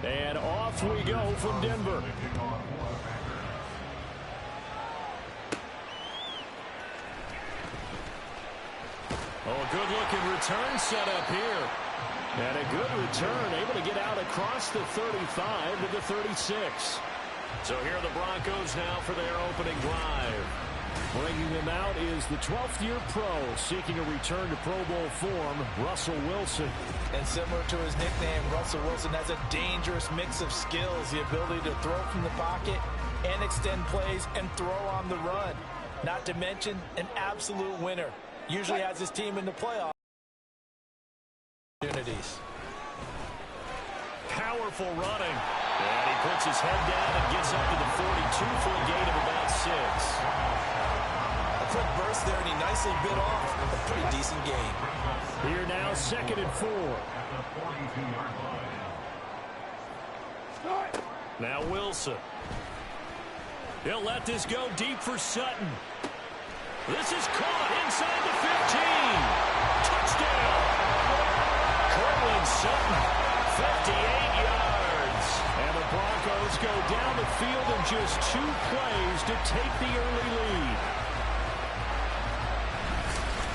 And off we go from Denver. Oh, a good-looking return set up here. And a good return, able to get out across the 35 to the 36. So here are the Broncos now for their opening drive. Bringing him out is the 12th-year pro seeking a return to Pro Bowl form, Russell Wilson. And similar to his nickname, Russell Wilson has a dangerous mix of skills, the ability to throw from the pocket and extend plays and throw on the run. Not to mention an absolute winner. Usually has his team in the playoffs. Opportunities. Powerful running. And he puts his head down and gets up to the 42 for a gain of about 6. A quick burst there, and he nicely bit off a pretty decent gain. Here now, 2nd and 4. Now Wilson. He'll let this go deep for Sutton. This is caught inside the 15. Touchdown. Cortland Sutton, 58 yards. And the Broncos go down the field in just 2 plays to take the early lead.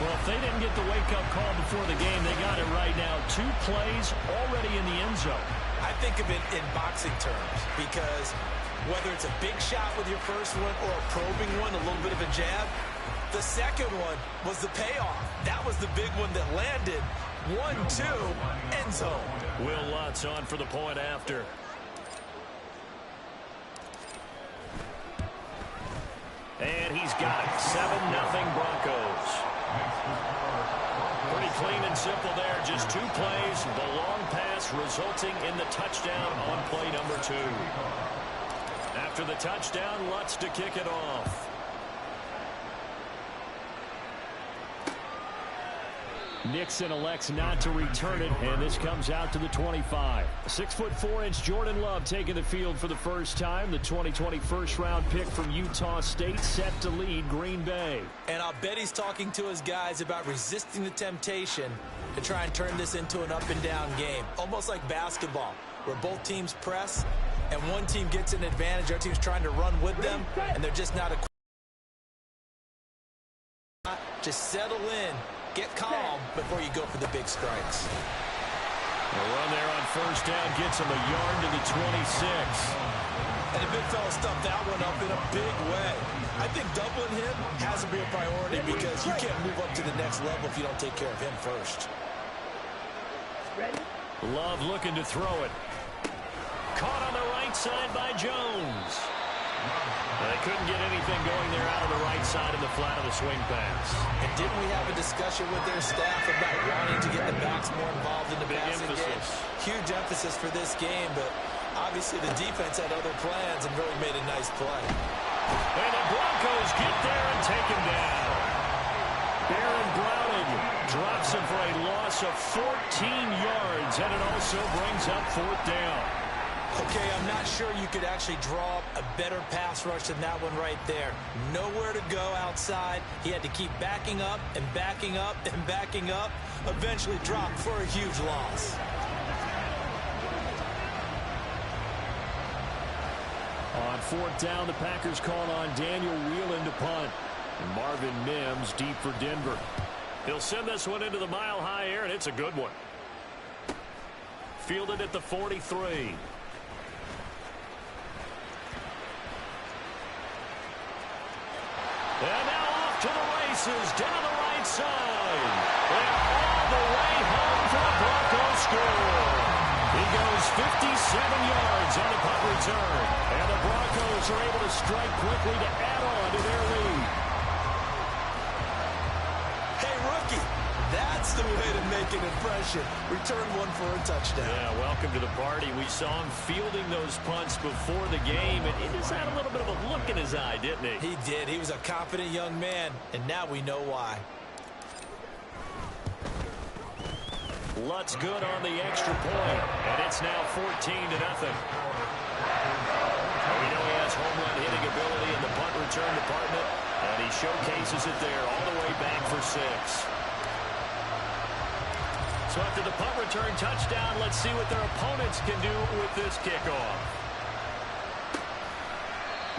Well, if they didn't get the wake-up call before the game, they got it right now. 2 plays already in the end zone. I think of it in boxing terms because whether it's a big shot with your first one or a probing one, a little bit of a jab, the second one was the payoff. That was the big one that landed. 1-2, end zone. Will Lutz on for the point after. And he's got it. 7-0 Broncos. Pretty clean and simple there. Just 2 plays. The long pass resulting in the touchdown on play number 2. After the touchdown, Lutz to kick it off. Nixon elects not to return it, and this comes out to the 25. 6'4" Jordan Love taking the field for the first time. The 2020 first-round pick from Utah State set to lead Green Bay. And I'll bet he's talking to his guys about resisting the temptation to try and turn this into an up-and-down game. Almost like basketball, where both teams press, and one team gets an advantage. Our team's trying to run with them, and they're just not equipped. Just settle in. Get calm before you go for the big strikes. The run there on first down gets him a yard to the 26. And the big fella stuffed that one up in a big way. I think doubling him has to be a priority because you can't move up to the next level if you don't take care of him first. Love looking to throw it. Caught on the right side by Jones. They couldn't get anything going there out of the right side of the flat of the swing pass. And didn't we have a discussion with their staff about wanting to get the backs more involved in the passing game? Huge emphasis for this game, but obviously the defense had other plans and really made a nice play. And the Broncos get there and take him down. Baron Browning drops him for a loss of 14 yards, and it also brings up 4th down. Okay, I'm not sure you could actually draw up a better pass rush than that one right there. Nowhere to go outside. He had to keep backing up and backing up and backing up. Eventually dropped for a huge loss. On 4th down, the Packers call on Daniel Whelan to punt. And Marvin Mims deep for Denver. He'll send this one into the mile-high air, and it's a good one. Fielded at the 43. And now off to the races, down the right side. And all the way home for the Broncos score. He goes 57 yards on the punt return. And the Broncos are able to strike quickly to add on to their lead. Hey, rookie, that's the way to make an impression. Return one for a touchdown. Yeah, welcome to the party. We saw him fielding those punts before the game, and he just had a little bit of a look in his eye, didn't he? He did. He was a confident young man, and now we know why. Lutz good on the extra point, and it's now 14-0. We know he has home run hitting ability in the punt return department, and he showcases it there all the way back for 6. So after the punt return touchdown, let's see what their opponents can do with this kickoff.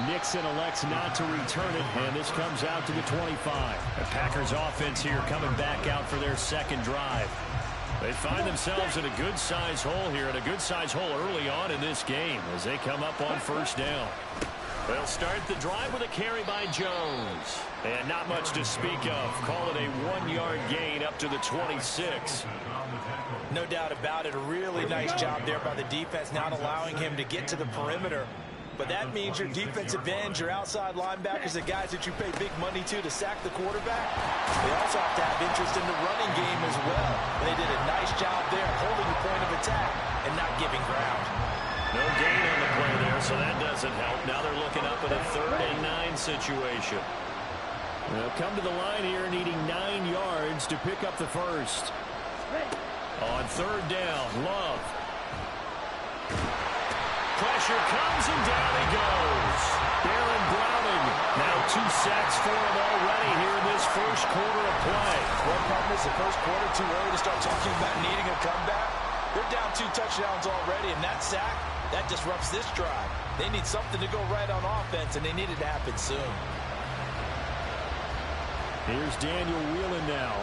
Nixon elects not to return it, and this comes out to the 25. The Packers offense here coming back out for their second drive. They find themselves in a good-sized hole here, and a good-sized hole early on in this game as they come up on first down. They'll start the drive with a carry by Jones. And not much to speak of. Call it a 1-yard gain up to the 26. No doubt about it. A really nice job there by the defense, not allowing him to get to the perimeter. But that means your defensive ends, your outside linebackers, the guys that you pay big money to sack the quarterback, they also have to have interest in the running game as well. They did a nice job there holding the point of attack and not giving ground. No gain on the play there, so that doesn't help. Now they're looking up at a 3rd and 9 situation. They'll come to the line here needing 9 yards to pick up the first. On 3rd down, Love. Pressure comes and down he goes. Aaron Browning. Now 2 sacks for him already here in this first quarter of play. One problem is the first quarter too early to start talking about needing a comeback. They're down 2 touchdowns already, and that sack, that disrupts this drive. They need something to go right on offense, and they need it to happen soon. Here's Daniel Whelan now.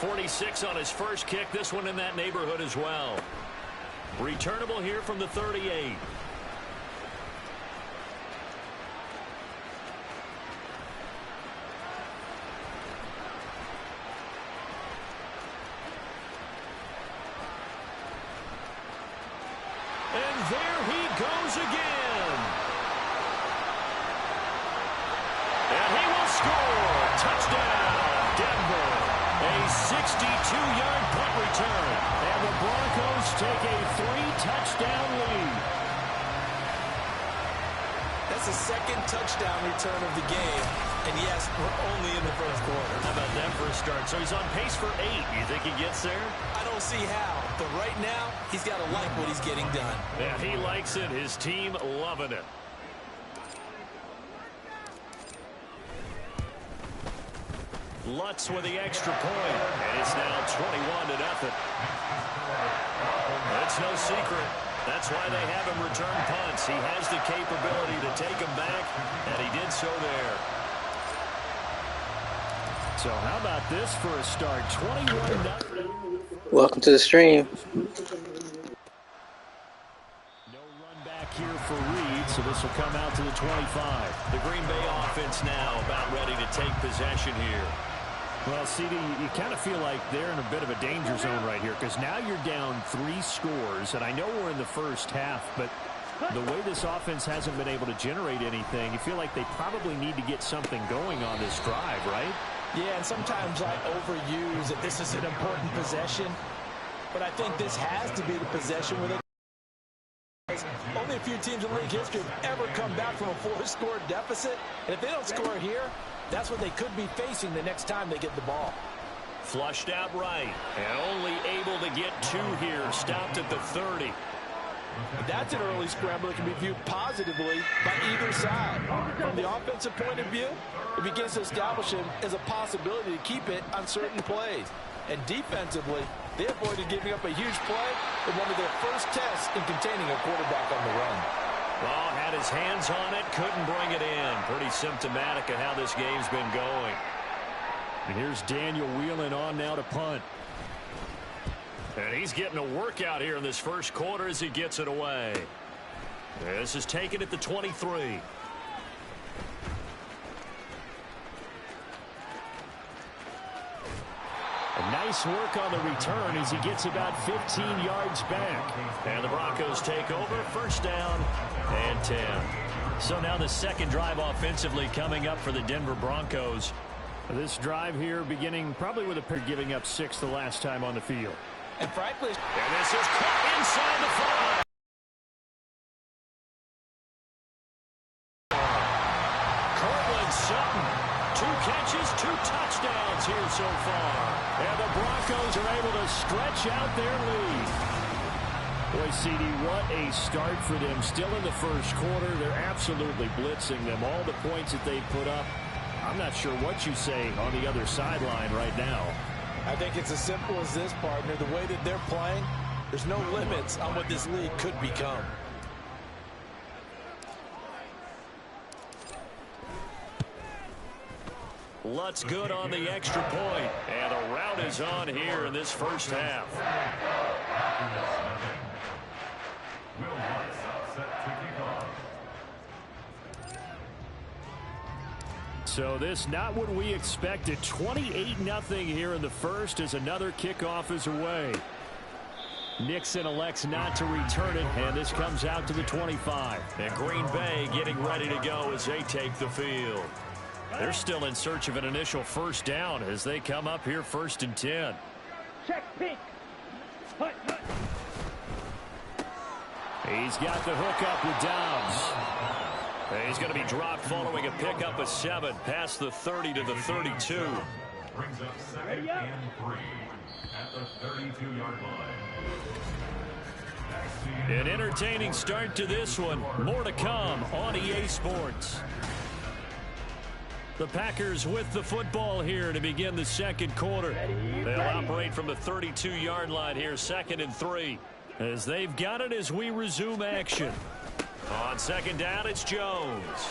.46 on his first kick. This one in that neighborhood as well. Returnable here from the 38. And there he goes again. And he will score. Touchdown, Denver. A 62-yard punt return. And the Broncos take a 3-touchdown lead. That's the second touchdown return of the game. And yes, we're only in the first quarter. How about that for a start? So he's on pace for 8. You think he gets there? I don't see how. But right now, he's got to like what he's getting done. Yeah, he likes it. His team loving it. Lutz with the extra point, and it's now 21-0. It's no secret. That's why they have him return punts. He has the capability to take them back, and he did so there. So how about this for a start? 21-0. Welcome to the stream. No run back here for Reed, so this will come out to the 25. The Green Bay offense now about ready to take possession here. Well, CD, you kind of feel like they're in a bit of a danger zone right here because now you're down 3 scores, and I know we're in the first half, but the way this offense hasn't been able to generate anything, you feel like they probably need to get something going on this drive, right? Yeah, and sometimes I overuse that this is an important possession, but I think this has to be the possession where they only a few teams in league history have ever come back from a 4-score deficit, and if they don't score here, that's what they could be facing the next time they get the ball. Flushed out right, and only able to get 2 here. Stopped at the 30. That's an early scramble that can be viewed positively by either side. From the offensive point of view, it begins to establish him as a possibility to keep it on certain plays. And defensively, they avoided giving up a huge play in one of their first tests in containing a quarterback on the run. Well, had his hands on it, couldn't bring it in. Pretty symptomatic of how this game's been going. And here's Daniel Whelan on now to punt. And he's getting a workout here in this first quarter as he gets it away. This is taken at the 23. A nice work on the return as he gets about 15 yards back. And the Broncos take over, first down and 10. So now the second drive offensively coming up for the Denver Broncos. This drive here beginning probably with a pair giving up 6 the last time on the field. And frankly, and this is caught inside the 5. Cortland Sutton, 2 catches, 2 touchdowns here so far. And the Broncos are able to stretch out their lead. Boy, CD, what a start for them. Still in the first quarter. They're absolutely blitzing them. All the points that they put up, I'm not sure what you say on the other sideline right now. I think it's as simple as this, partner. The way that they're playing, there's no limits on what this league could become. Lutz good on the extra point. And a rout is on here in this first half. So this not what we expected. 28-0 here in the first as another kickoff is away. Nixon elects not to return it, and this comes out to the 25. And Green Bay getting ready to go as they take the field. They're still in search of an initial first down as they come up here 1st and 10. Check pink. Hut. He's got the hook up with Downs. He's going to be dropped following a pickup of 7 past the 30 to the 32. Brings up 2nd and 3 at the 32-yard line. An entertaining start to this one. More to come on EA Sports. The Packers with the football here to begin the second quarter. They'll operate from the 32-yard line here, 2nd and 3. As they've got it as we resume action. On 2nd down, it's Jones.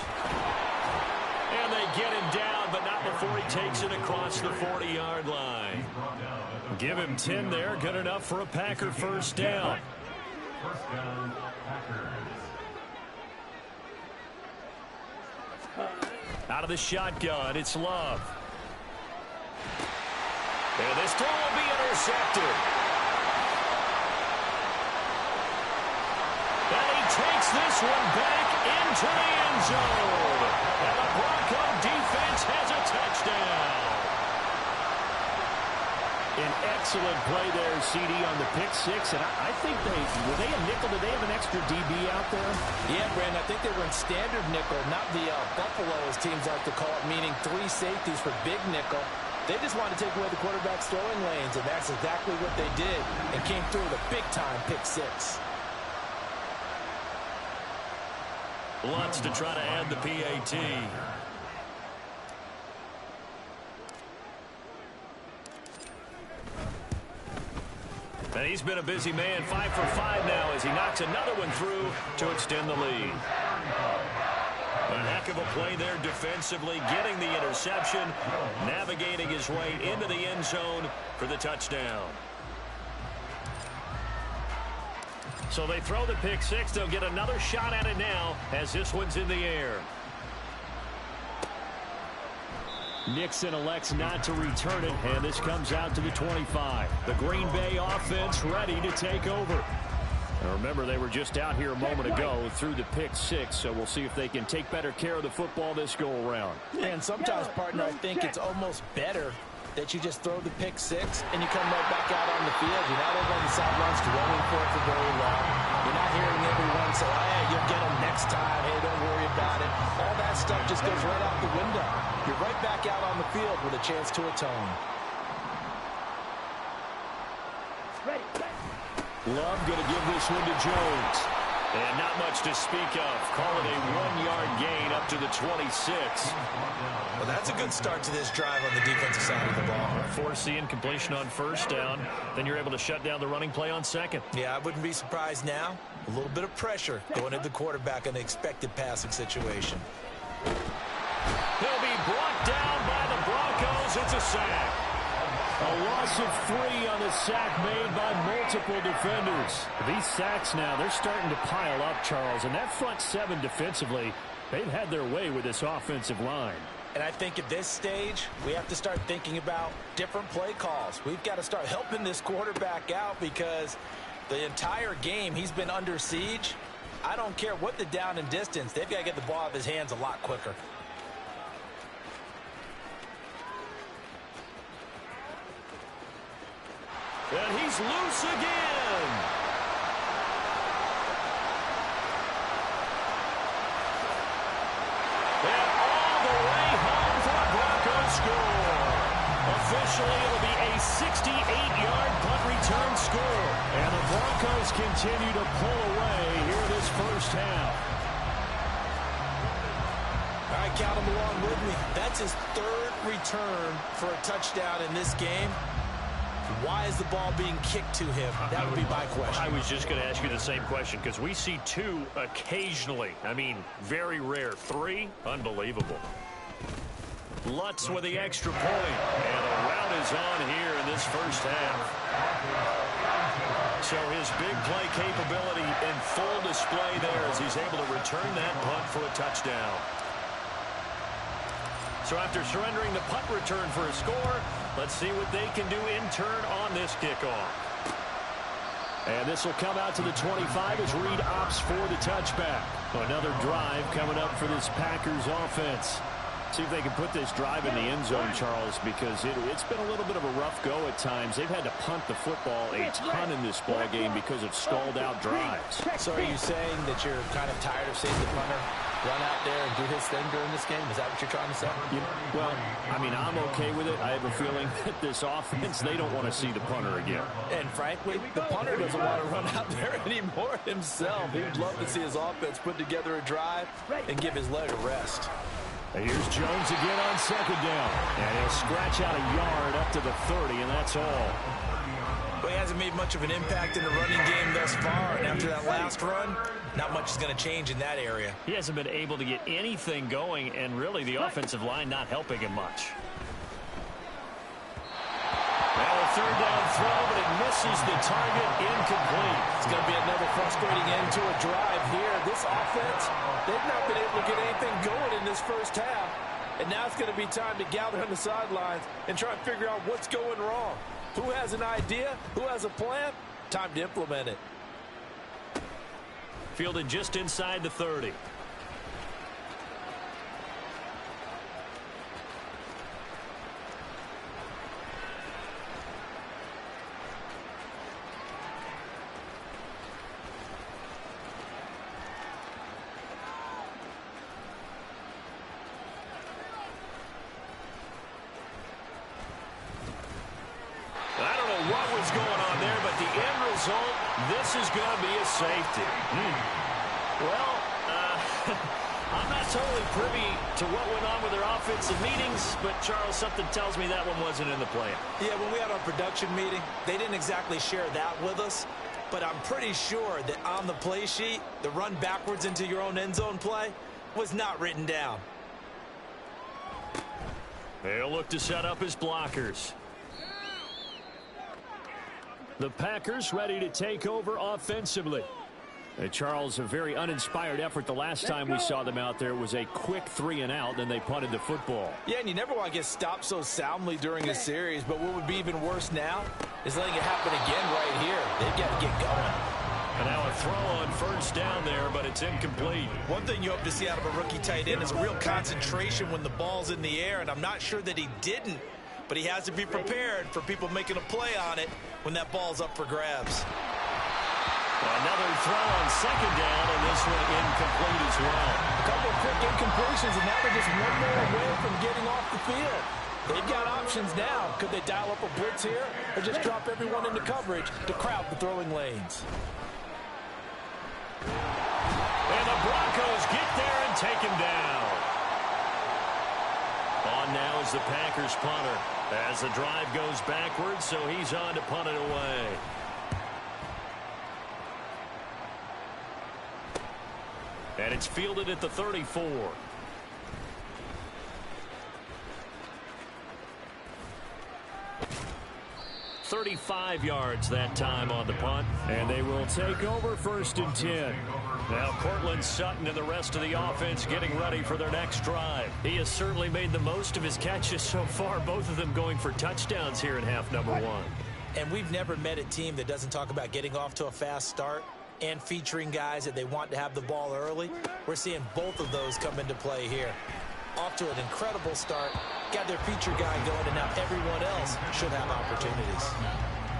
And they get him down, but not before he takes it across the 40-yard line. Give him 10 there, good enough for a Packer first down. First down, Packers. Out of the shotgun, it's Love. And this throw will be intercepted. And he takes this one back into the end zone. And the Bronco defense has a touchdown. An excellent play there, CD, on the pick 6. And I think were they a nickel? Did they have an extra DB out there? Yeah, Brandon, I think they were in standard nickel, not the Buffalo, as teams like to call it, meaning 3 safeties for big nickel. They just wanted to take away the quarterback's throwing lanes, and that's exactly what they did, and came through with a big-time pick 6. Lutz to try to add the PAT. And he's been a busy man, 5 for 5 now as he knocks another one through to extend the lead. A heck of a play there defensively, getting the interception, navigating his way into the end zone for the touchdown. So they throw the pick 6. They'll get another shot at it now as this one's in the air. Nixon elects not to return it, and this comes out to the 25. The Green Bay offense ready to take over. Now remember, they were just out here a moment ago through the pick 6, so we'll see if they can take better care of the football this go-around. And sometimes, partner, I think it's almost better that you just throw the pick 6 and you come right back out on the field. You're not over on the sidelines dwelling for it for very long. You're not hearing everyone say, hey, you'll get them next time. Hey, don't worry about it. All that stuff just goes right out the window. You're right back out on the field with a chance to atone. Ready. Love going to give this one to Jones. And not much to speak of. Call it a 1-yard gain up to the 26. Well, that's a good start to this drive on the defensive side of the ball. Force the incompletion on first down. Then you're able to shut down the running play on second. Yeah, I wouldn't be surprised now. A little bit of pressure going at the quarterback in an expected passing situation. He'll be brought down by the Broncos. It's a sack. A loss of 3 on the sack made by multiple defenders. These sacks now, they're starting to pile up, Charles. And that front 7 defensively, they've had their way with this offensive line. And I think at this stage, we have to start thinking about different play calls. We've got to start helping this quarterback out because the entire game he's been under siege. I don't care what the down and distance. They've got to get the ball out of his hands a lot quicker. And he's loose again. And all the way home for a Broncos score. Officially, it'll be a 68-yard punt return score. And the Broncos continue to pull away here this first half. All right, count him along with me. That's his third return for a touchdown in this game. Why is the ball being kicked to him? That would be my question. I was just going to ask you the same question because we see 2 occasionally. I mean, very rare. 3, unbelievable. Lutz with the extra point. And the rout is on here in this first half. So his big play capability in full display there as he's able to return that punt for a touchdown. So after surrendering the punt return for a score, let's see what they can do in turn on this kickoff. And this will come out to the 25 as Reed opts for the touchback. Another drive coming up for this Packers offense. See if they can put this drive in the end zone, Charles, because it's been a little bit of a rough go at times. They've had to punt the football a ton in this ball game because of stalled out drives. So are you saying that you're kind of tired of seeing the punter run out there and do his thing during this game? Is that what you're trying to say? Well, I mean, I'm okay with it. I have a feeling that this offense, they don't want to see the punter again. And frankly, the punter doesn't want to run out there anymore himself. He would love to see his offense put together a drive and give his leg a rest. Here's Jones again on second down. And he'll scratch out a yard up to the 30, and that's all. But he hasn't made much of an impact in the running game thus far. And after that last run, not much is going to change in that area. He hasn't been able to get anything going, and really the offensive line not helping him much. Now a third down throw, but it misses the target, incomplete. It's going to be another frustrating end to a drive here. This offense, they've not been able to get anything going in this first half. And now it's going to be time to gather on the sidelines and try and figure out what's going wrong. Who has an idea? Who has a plan? Time to implement it. Fielded just inside the 30. This is going to be a safety. Well, I'm not totally privy to what went on with their offensive meetings, but Charles, something tells me that one wasn't in the plan. Yeah, when we had our production meeting, they didn't exactly share that with us, but I'm pretty sure that on the play sheet, the run backwards into your own end zone play was not written down. They'll look to set up his blockers. The Packers ready to take over offensively. Charles, a very uninspired effort the last time we saw them out there. Was a quick 3 and out, then they punted the football. Yeah, and you never want to get stopped so soundly during a series, but what would be even worse now is letting it happen again right here. They've got to get going. And now a throw on first down there, but it's incomplete. One thing you hope to see out of a rookie tight end is a real concentration when the ball's in the air, and I'm not sure that he didn't. But he has to be prepared for people making a play on it when that ball's up for grabs. Another throw on second down, and this one incomplete as well. A couple of quick incompletions, and now they're just one more away from getting off the field. They've got options now. Could they dial up a blitz here or just drop everyone into coverage to crowd the throwing lanes? And the Broncos get there and take him down. On now is the Packers punter as the drive goes backwards, so he's on to punt it away. And it's fielded at the 34. .35 yards that time on the punt, and they will take over 1st and 10. Now Cortland Sutton and the rest of the offense getting ready for their next drive. He has certainly made the most of his catches so far, both of them going for touchdowns here in half number 1. And we've never met a team that doesn't talk about getting off to a fast start and featuring guys that they want to have the ball early. We're seeing both of those come into play here. Off to an incredible start, got their feature guy going, and now everyone else should have opportunities.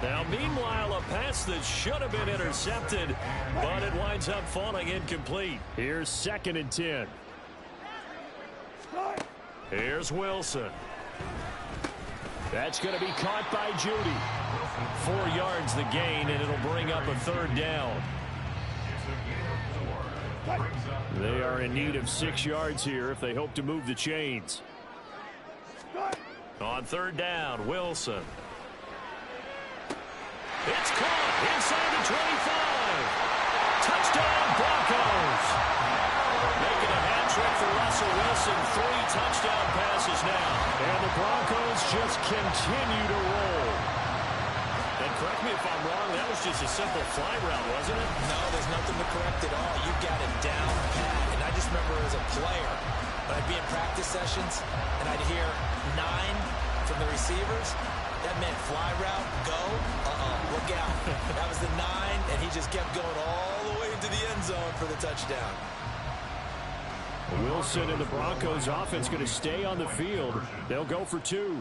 Now, meanwhile, a pass that should have been intercepted, but it winds up falling incomplete. Here's 2nd and 10. Here's Wilson. That's going to be caught by Judy. 4 yards the gain, and it'll bring up a 3rd down. They are in need of 6 yards here if they hope to move the chains. On third down, Wilson. It's caught inside the 25. Touchdown, Broncos. Making a hat trick for Russell Wilson. 3 touchdown passes now. And the Broncos just continue to roll. And correct me if I'm wrong, that was just a simple fly route, wasn't it? No, there's nothing to correct at all. You got it down pat. And I just remember as a player, when I'd be in practice sessions, and I'd hear 9 from the receivers, that meant fly route, go, look out. That was the 9, and he just kept going all the way into the end zone for the touchdown. Wilson and the Broncos offense going to stay on the field. They'll go for 2.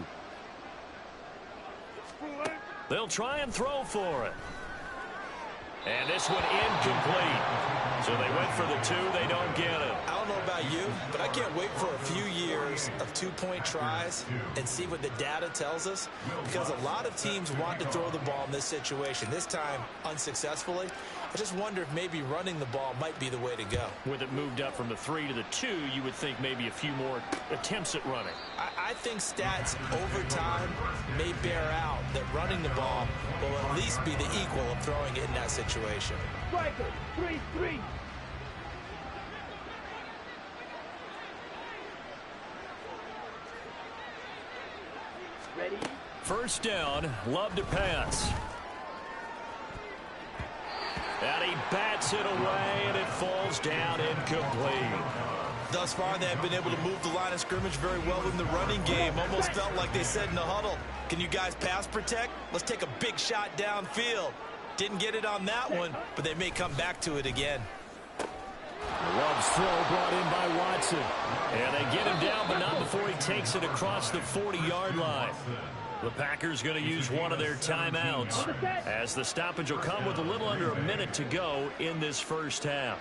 They'll try and throw for it. And this one incomplete. So they went for the 2. They don't get it. I don't know about you, but I can't wait for a few years of 2-point tries and see what the data tells us, because a lot of teams want to throw the ball in this situation. This time, unsuccessfully. I just wonder if maybe running the ball might be the way to go. With it moved up from the 3 to the 2, you would think maybe a few more attempts at running. I think stats over time may bear out that running the ball will at least be the equal of throwing it in that situation. Striker, 3-3. Ready? First down, Love to pass. And he bats it away, and it falls down incomplete. Thus far, they have been able to move the line of scrimmage very well in the running game. Almost felt like they said in the huddle, can you guys pass protect? Let's take a big shot downfield. Didn't get it on that one, but they may come back to it again. Love's throw brought in by Watson. And they get him down, but not before he takes it across the 40-yard line. The Packers going to use one of their timeouts, as the stoppage will come with a little under a minute to go in this first half.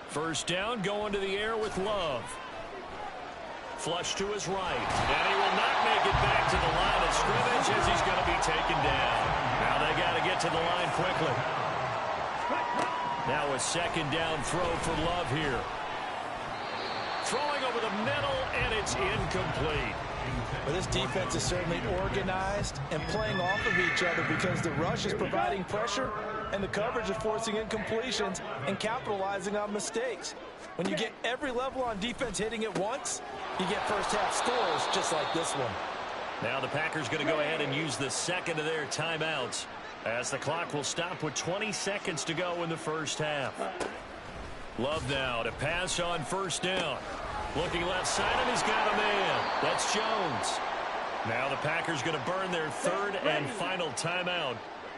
First down, going to the air with Love. Flush to his right, and he will not make it back to the line of scrimmage as he's going to be taken down. Now they got to get to the line quickly. Now a second down throw for Love here. Throwing over the middle, and it's incomplete. But this defense is certainly organized and playing off of each other, because the rush is providing pressure and the coverage is forcing incompletions and capitalizing on mistakes. When you get every level on defense hitting at once, you get first half scores just like this one. Now the Packers going to go ahead and use the second of their timeouts, as the clock will stop with 20 seconds to go in the first half. Love now to pass on first down. Looking left side, and he's got a man. That's Jones. Now the Packers going to burn their third and final timeout.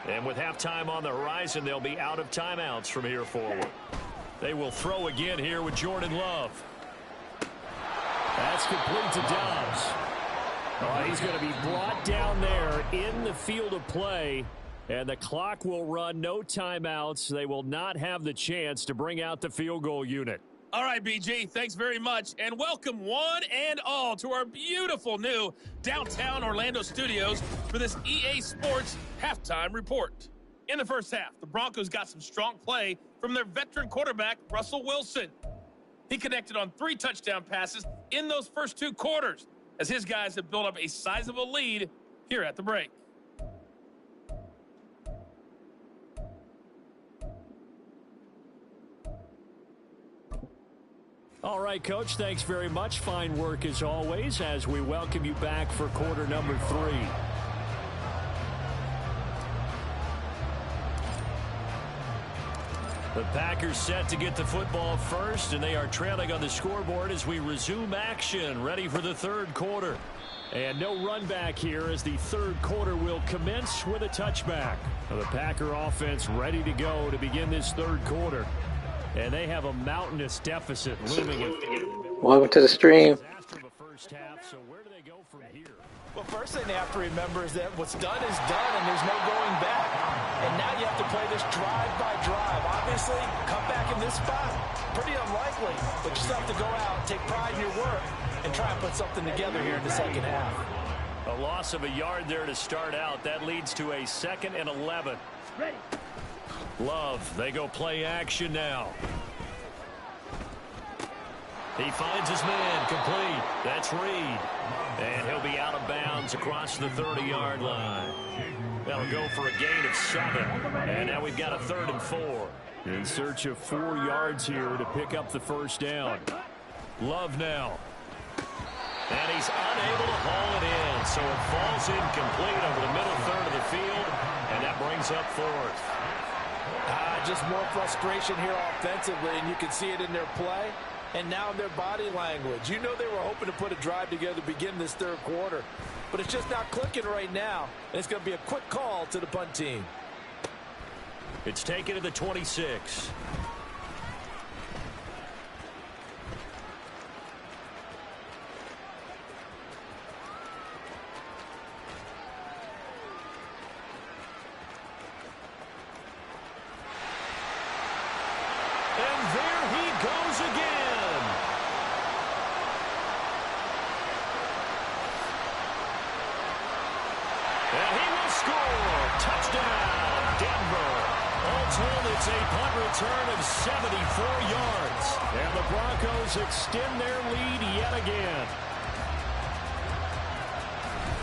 And with halftime on the horizon, they'll be out of timeouts from here forward. They will throw again here with Jordan Love. That's complete to Dobbs. Oh, he's going to be brought down there in the field of play. And the clock will run, no timeouts. They will not have the chance to bring out the field goal unit. All right, BG, thanks very much, and welcome one and all to our beautiful new downtown Orlando studios for this EA Sports Halftime Report. In the first half, the Broncos got some strong play from their veteran quarterback, Russell Wilson. He connected on 3 touchdown passes in those first 2 quarters, as his guys have built up a sizable lead here at the break. All right, Coach, thanks very much. Fine work as always as we welcome you back for quarter number 3. The Packers set to get the football first, and they are trailing on the scoreboard as we resume action, ready for the third quarter. And no run back here as the third quarter will commence with a touchback. The Packer offense ready to go to begin this third quarter. And they have a mountainous deficit looming. Welcome to the stream. So where do they go from here? Well, first thing they have to remember is that what's done is done, and there's no going back. And now you have to play this drive by drive. Obviously, come back in this spot, pretty unlikely. But you still have to go out, take pride in your work, and try and put something together here in the second half. A loss of a yard there to start out. That leads to a 2nd and 11. Ready. Love, they go play action now. He finds his man complete. That's Reed. And he'll be out of bounds across the 30-yard line. That'll go for a gain of 7. And now we've got a 3rd and 4. In search of 4 yards here to pick up the first down. Love now. And he's unable to haul it in. So it falls incomplete over the middle third of the field. And that brings up 4th. Just more frustration here offensively, and you can see it in their play and now in their body language. You know they were hoping to put a drive together to begin this 3rd quarter, but it's just not clicking right now, and it's going to be a quick call to the punt team. It's taken to the 26. It's a punt return of 74 yards. And the Broncos extend their lead yet again.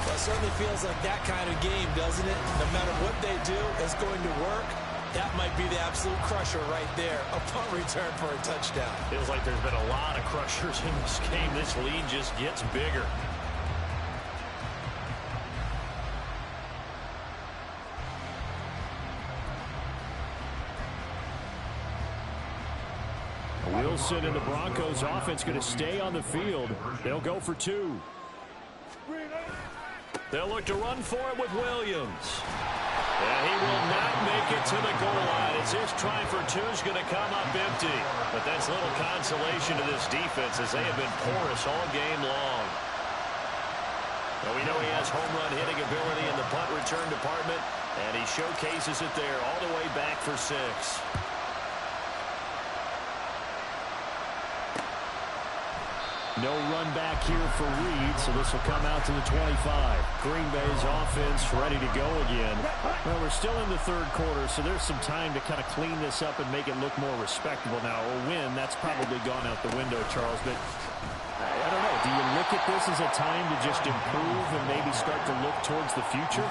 Well, it certainly feels like that kind of game, doesn't it? No matter what they do, it's going to work. That might be the absolute crusher right there. A punt return for a touchdown. Feels like there's been a lot of crushers in this game. This lead just gets bigger. Wilson and the Broncos offense going to stay on the field. They'll go for 2. They'll look to run for it with Williams. And he will not make it to the goal line as his try for 2 is going to come up empty. But that's little consolation to this defense as they have been porous all game long. Well, we know he has home run hitting ability in the punt return department, and he showcases it there all the way back for 6. No run back here for Reed, so this will come out to the 25. Green Bay's offense ready to go again. Well, we're still in the 3rd quarter, so there's some time to kind of clean this up and make it look more respectable now. A win, that's probably gone out the window, Charles, but I don't know. Do you look at this as a time to just improve and maybe start to look towards the future?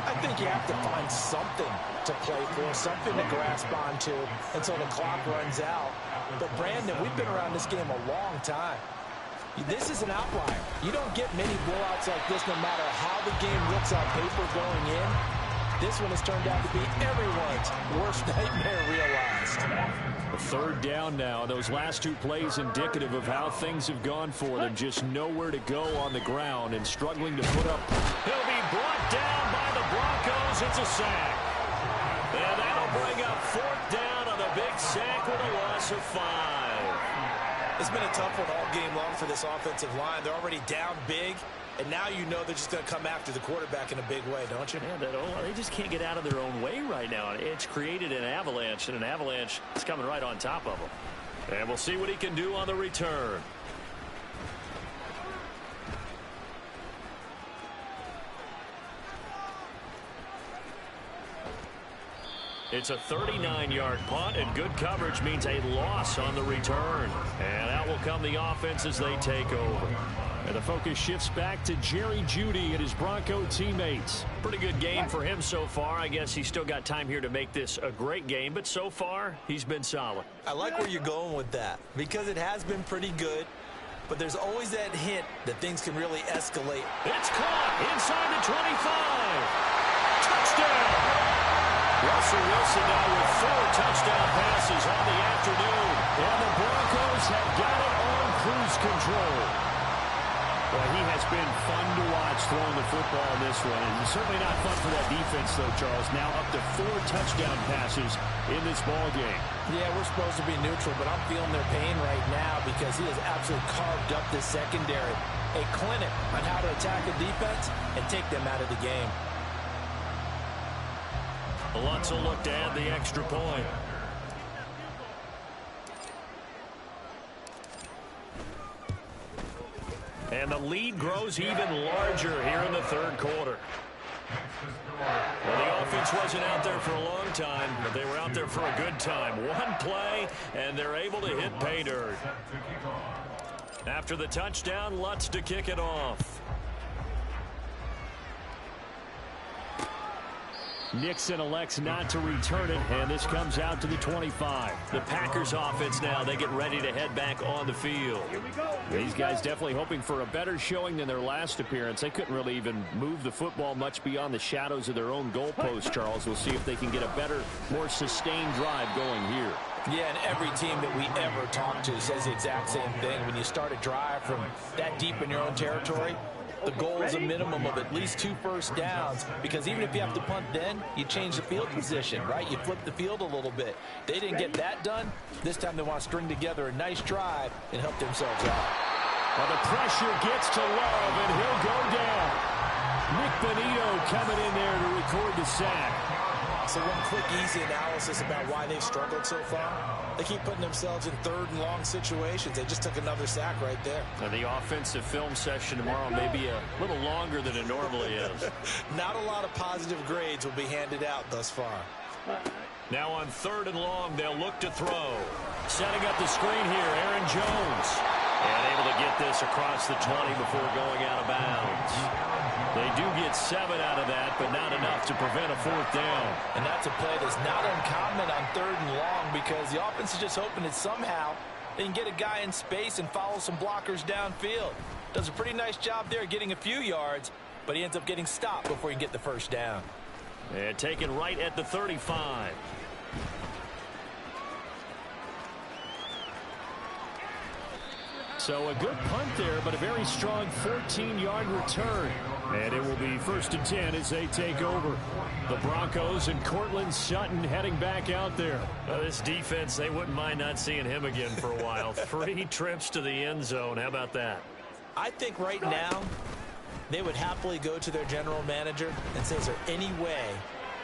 I think you have to find something to play for, something to grasp onto until the clock runs out. But, Brandon, we've been around this game a long time. This is an outlier. You don't get many blowouts like this no matter how the game looks on paper going in. This one has turned out to be everyone's worst nightmare realized. A 3rd down now. Those last 2 plays indicative of how things have gone for them. Just nowhere to go on the ground and struggling to put up. He'll be brought down by the Broncos. It's a sack. And that'll bring up 4th down on a big sack with a loss of 5. It's been a tough one all game long for this offensive line. They're already down big, and now you know they're just going to come after the quarterback in a big way, don't you? Yeah, they just can't get out of their own way right now. It's created an avalanche, and an avalanche is coming right on top of them. And we'll see what he can do on the return. It's a 39-yard punt, and good coverage means a loss on the return. And out will come the offense as they take over. And the focus shifts back to Jerry Jeudy and his Bronco teammates. Pretty good game for him so far. I guess he's still got time here to make this a great game, but so far, he's been solid. I like where you're going with that because it has been pretty good, but there's always that hint that things can really escalate. It's caught inside the 25. Touchdown! Russell Wilson now with 4 touchdown passes on the afternoon. And the Broncos have got it on cruise control. Well, he has been fun to watch throwing the football in this one. And certainly not fun for that defense, though, Charles. Now up to 4 touchdown passes in this ball game. Yeah, we're supposed to be neutral, but I'm feeling their pain right now because he has absolutely carved up this secondary. A clinic on how to attack a defense and take them out of the game. Lutz will look to add the extra point. And the lead grows even larger here in the 3rd quarter. Well, the offense wasn't out there for a long time, but they were out there for a good time. One play, and they're able to hit pay dirt. After the touchdown, Lutz to kick it off. Nixon elects not to return it, and this comes out to the 25. The Packers offense now, they get ready to head back on the field. These guys definitely hoping for a better showing than their last appearance. They couldn't really even move the football much beyond the shadows of their own goalpost, Charles. We'll see if they can get a better, more sustained drive going here. Yeah, and every team that we ever talk to says the exact same thing. When you start a drive from that deep in your own territory, the goal is a minimum of at least 2 first downs, because even if you have to punt then, you change the field position, right? You flip the field a little bit. They didn't get that done. This time they want to string together a nice drive and help themselves out. Well, the pressure gets to Love, and he'll go down. Nick Bonito coming in there to record the sack. So one quick, easy analysis about why they've struggled so far. They keep putting themselves in 3rd and long situations. They just took another sack right there. The offensive film session tomorrow may be a little longer than it normally is. Not a lot of positive grades will be handed out thus far. Now on 3rd and long, they'll look to throw. Setting up the screen here, Aaron Jones. And able to get this across the 20 before going out of bounds. They do get 7 out of that, but not enough to prevent a 4th down. And that's a play that's not uncommon on 3rd and long, because the offense is just hoping that somehow they can get a guy in space and follow some blockers downfield. Does a pretty nice job there getting a few yards, but he ends up getting stopped before he can get the 1st down. And taken right at the 35. So a good punt there, but a very strong 14-yard return. And it will be 1st and 10 as they take over. The Broncos and Cortland Sutton heading back out there. This defense, they wouldn't mind not seeing him again for a while. 3 trips to the end zone. How about that? I think right now they would happily go to their general manager and say, is there any way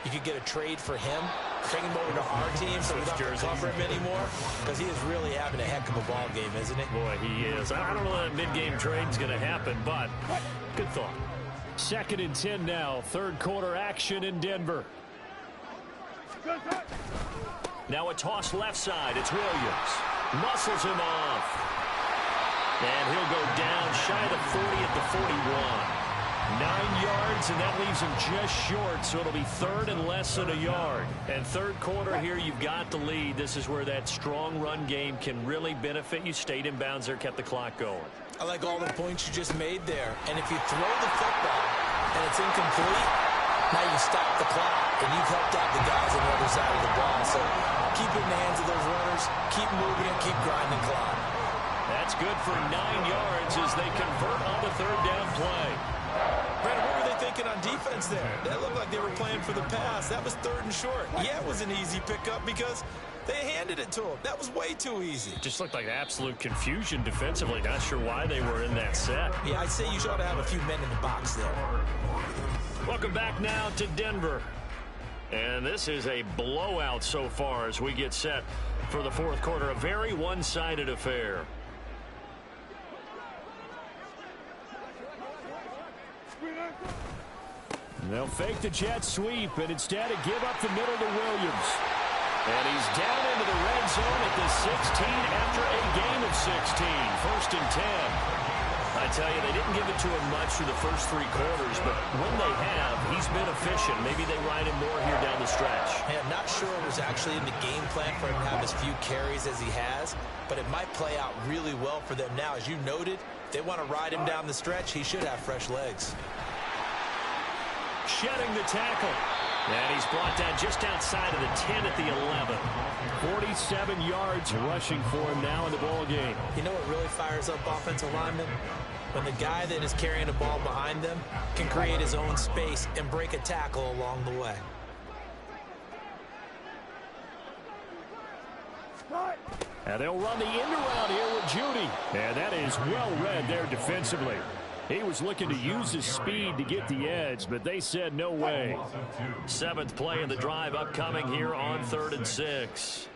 you could get a trade for him? Bring him over to our team so we don't have to cover him anymore? Because he is really having a heck of a ball game, isn't he? Boy, he is. I don't know that mid-game trade is going to happen, but good thought. 2nd and 10 now. 3rd quarter action in Denver. Now a toss left side. It's Williams. Muscles him off. And he'll go down shy of the 40 at the 41. 9 yards, and that leaves him just short, so it'll be 3rd and less than a yard. And 3rd quarter here, you've got the lead. This is where that strong run game can really benefit you. Stayed in bounds there, kept the clock going. I like all the points you just made there. And if you throw the football and it's incomplete, now you stop the clock, and you've helped out the guys on the other side of the ball. So keep it in the hands of those runners, keep moving it, keep grinding clock. That's good for 9 yards as they convert on the 3rd down play. Brandon, what were they thinking on defense there? That looked like they were playing for the pass. That was 3rd and short. Yeah, it was an easy pickup because they handed it to him. That was way too easy. Just looked like absolute confusion defensively. Not sure why they were in that set. Yeah, I'd say you ought to have a few men in the box there. Welcome back now to Denver. And this is a blowout so far as we get set for the 4th quarter. A very one-sided affair. They'll fake the jet sweep, and instead give up the middle to Williams. And he's down into the red zone at the 16 after a gain of 16. 1st and 10. I tell you, they didn't give it to him much through the first 3 quarters, but when they have, he's been efficient. Maybe they ride him more here down the stretch. Hey, I'm not sure it was actually in the game plan for him to have as few carries as he has, but it might play out really well for them now. As you noted, if they want to ride him down the stretch, he should have fresh legs. Shedding the tackle. And he's brought down just outside of the 10 at the 11. 47 yards rushing for him now in the ball game. You know what really fires up offensive linemen? When the guy that is carrying the ball behind them can create his own space and break a tackle along the way. And they'll run the end around here with Judy. And that is well read there defensively. He was looking to use his speed to get the edge, but they said no way. 7th play of the drive upcoming here on 3rd and 6.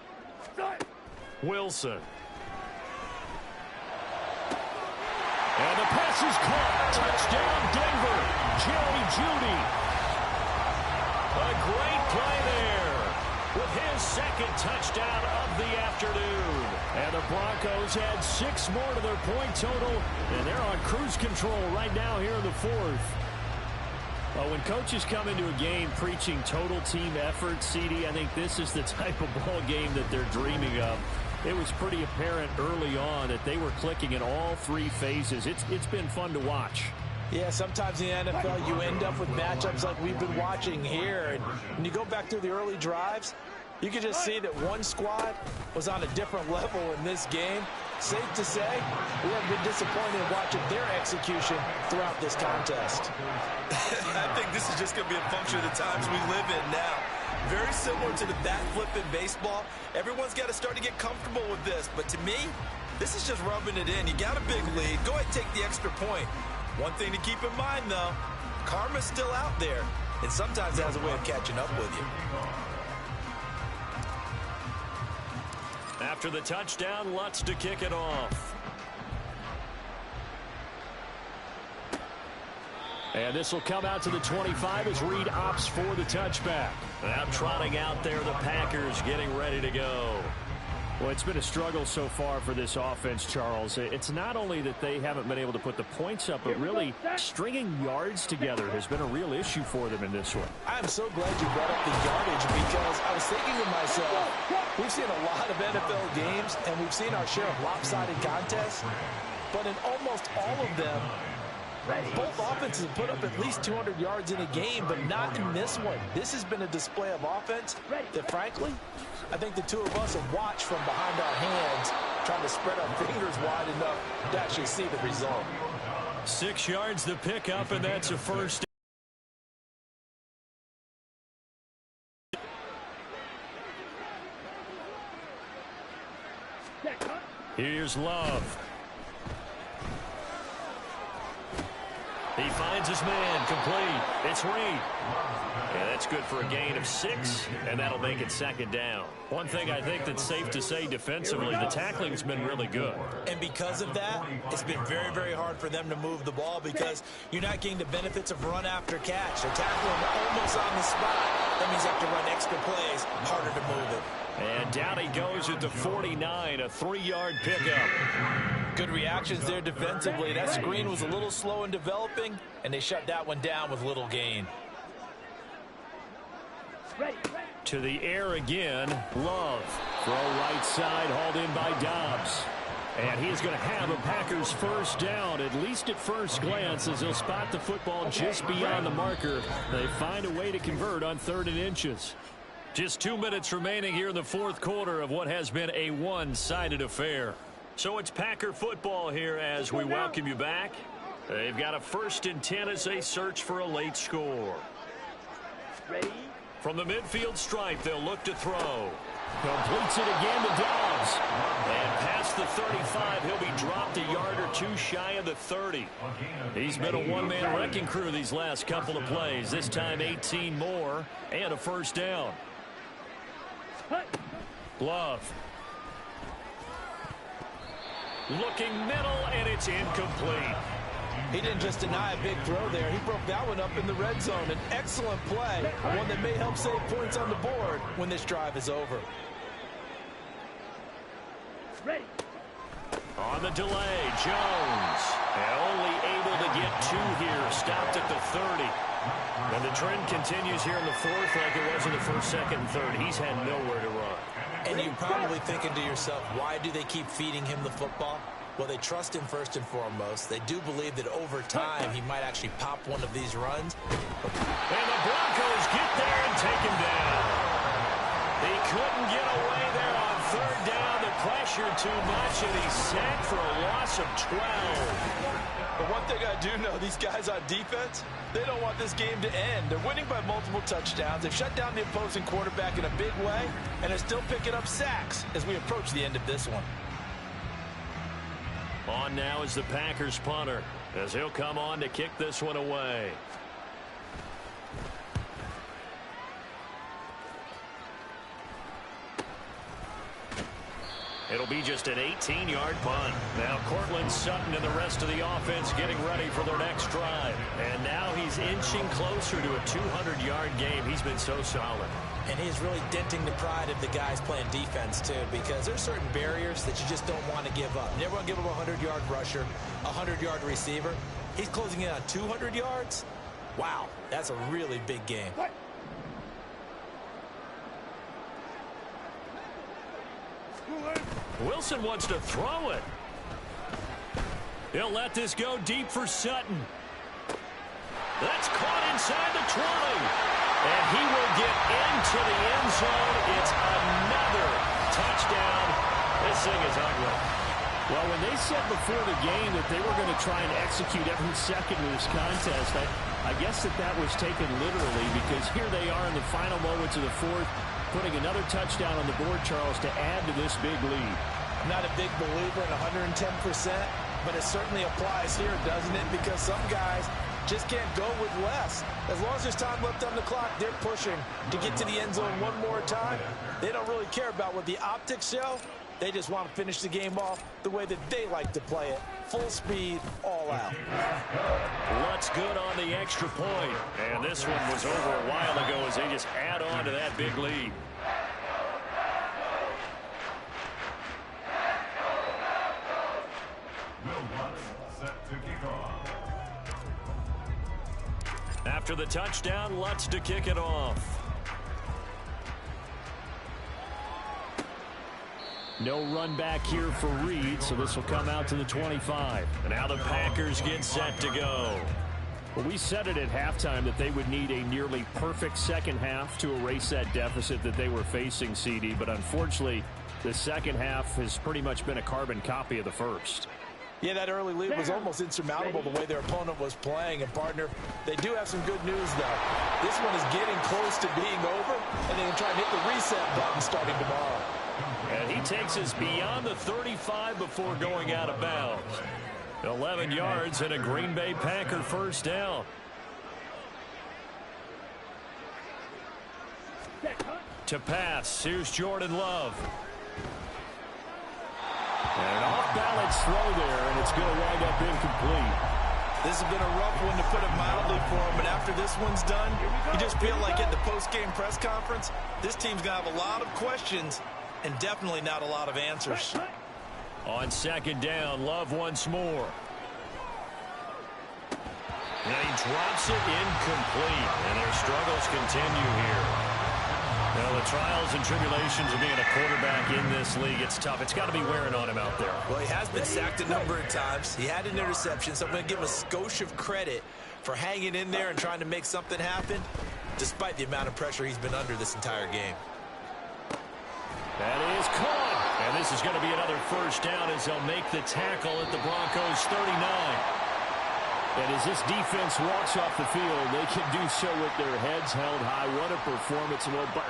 Wilson. And the pass is caught. Touchdown, Denver. Jerry Judy. A great play there. with his second touchdown of the afternoon. And the Broncos add 6 more to their point total, and they're on cruise control right now here in the fourth. Well, when coaches come into a game preaching total team effort, CD, I think this is the type of ball game that they're dreaming of. It was pretty apparent early on that they were clicking in all 3 phases. It's been fun to watch. Yeah, sometimes in the NFL you end up with matchups like we've been watching here. And when you go back through the early drives, you can just see that one squad was on a different level in this game. Safe to say, we have been disappointed in watching their execution throughout this contest. I think this is just going to be a function of the times we live in now. Very similar to the bat flip in baseball. Everyone's got to start to get comfortable with this. But to me, this is just rubbing it in. You got a big lead. Go ahead and take the extra point. One thing to keep in mind, though, karma's still out there, and sometimes it has a way of catching up with you. After the touchdown, Lutz to kick it off. And this will come out to the 25 as Reed opts for the touchback. Now trotting out there, the Packers getting ready to go. Well, it's been a struggle so far for this offense, Charles. It's not only that they haven't been able to put the points up, but really stringing yards together has been a real issue for them in this one. I'm so glad you brought up the yardage because I was thinking to myself, we've seen a lot of NFL games and we've seen our share of lopsided contests, but in almost all of them, both offenses have put up at least 200 yards in a game, but not in this one. This has been a display of offense that, frankly, I think the two of us have watched from behind our hands, trying to spread our fingers wide enough to actually see the result. 6 yards the pickup, and that's a first. Here's Love. He finds his man, complete. It's Reed. Yeah, that's good for a gain of 6, and that'll make it second down. One thing I think that's safe to say defensively, the tackling's been really good. And because of that, it's been very, very hard for them to move the ball because you're not getting the benefits of run after catch. They're tackling almost on the spot. That means you have to run extra plays, harder to move it. And down he goes at the 49, a 3-yard pickup. Good reactions there defensively. That screen was a little slow in developing, and they shut that one down with little gain. To the air again, Love. Throw right side, hauled in by Dobbs. And he is going to have a Packers first down, at least at first glance, as he'll spot the football just beyond the marker. They find a way to convert on 3rd and inches. Just 2 minutes remaining here in the fourth quarter of what has been a one-sided affair. So it's Packer football here as we welcome you back. They've got a 1st and 10 as they search for a late score. Ready? From the midfield stripe, they'll look to throw. Completes it again to Dobbs. And past the 35, he'll be dropped a yard or 2 shy of the 30. He's been a one-man wrecking crew these last couple of plays. This time 18 more and a first down. Love. Looking middle, and it's incomplete. He didn't just deny a big throw there. He broke that one up in the red zone. An excellent play, one that may help save points on the board when this drive is over. Ready? On the delay, Jones. And only able to get 2 here. Stopped at the 30. And the trend continues here in the fourth like it was in the first, second, and third. He's had nowhere to run. And you're probably thinking to yourself, why do they keep feeding him the football? Well, they trust him first and foremost. They do believe that over time he might actually pop one of these runs. And the Broncos get there and take him down. He couldn't get away there on 3rd down. The pressure too much, and he's sacked for a loss of 12. But one thing I do know, these guys on defense, they don't want this game to end. They're winning by multiple touchdowns. They've shut down the opposing quarterback in a big way, and they're still picking up sacks as we approach the end of this one. On now is the Packers punter, as he'll come on to kick this one away. It'll be just an 18-yard punt. Now Cortland Sutton and the rest of the offense getting ready for their next drive. And now he's inching closer to a 200-yard game. He's been so solid. And he's really denting the pride of the guys playing defense, too, because there's certain barriers that you just don't want to give up. You never want to give up a 100-yard rusher, a 100-yard receiver. He's closing in on 200 yards. Wow, that's a really big game. Wilson wants to throw it. He'll let this go deep for Sutton. That's caught inside the 20. And he will get into the end zone. It's another touchdown. This thing is ugly. Well, when they said before the game that they were going to try and execute every second of this contest, I guess that was taken literally, because here they are in the final moments of the fourth, putting another touchdown on the board, Charles, to add to this big lead. I'm not a big believer in 110%, but it certainly applies here, doesn't it? Because some guys just can't go with less. As long as there's time left on the clock, they're pushing to get to the end zone one more time. They don't really care about what the optics show. They just want to finish the game off the way that they like to play it. Full speed, all out. What's good on the extra point? And this one was over a while ago as they just add on to that big lead. Set to kick off. After the touchdown, Lutz to kick it off. No run back here for Reed, so this will come out to the 25. And now the Packers get set to go. Well, we said it at halftime that they would need a nearly perfect second half to erase that deficit that they were facing, CD. But unfortunately, the second half has pretty much been a carbon copy of the first. Yeah, that early lead was almost insurmountable the way their opponent was playing. And, partner, they do have some good news, though. This one is getting close to being over, and they can try and hit the reset button starting tomorrow. And he takes us beyond the 35 before going out of bounds. 11 yards and a Green Bay Packer first down. To pass, here's Jordan Love. And an off-balance throw there, and it's going to wind up incomplete. This has been a rough one, to put it mildly, for him, but after this one's done, you just feel like at the post-game press conference, this team's going to have a lot of questions and definitely not a lot of answers. On second down, Love once more. And he drops it incomplete, and their struggles continue here. Now, the trials and tribulations of being a quarterback in this league, it's tough. It's got to be wearing on him out there. Well, he has been sacked a number of times. He had an interception, so I'm going to give him a skosh of credit for hanging in there and trying to make something happen, despite the amount of pressure he's been under this entire game. That is caught. And this is going to be another first down as they'll make the tackle at the Broncos' 39. And as this defense walks off the field, they can do so with their heads held high. What a performance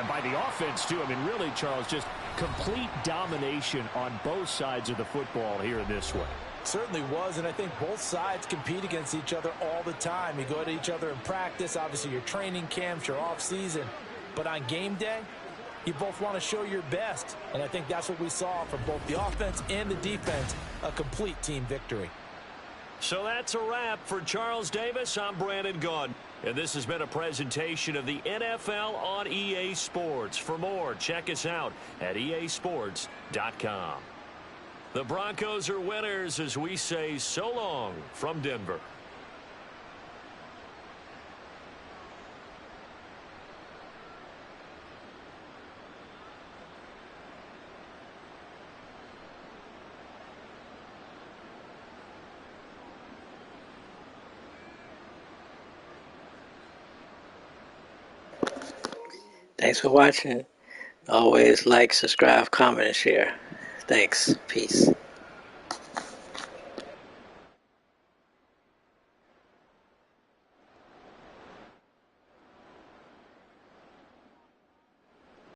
by the offense, too. I mean, really, Charles, just complete domination on both sides of the football here in this one. Certainly was, and I think both sides compete against each other all the time. You go at each other in practice, obviously your training camps, your off-season. But on game day, you both want to show your best. And I think that's what we saw from both the offense and the defense, a complete team victory. So that's a wrap for Charles Davis. I'm Brandon Gaudin. And this has been a presentation of the NFL on EA Sports. For more, check us out at easports.com. The Broncos are winners as we say so long from Denver. Thanks for watching. Always like, subscribe, comment, and share. Thanks. Peace.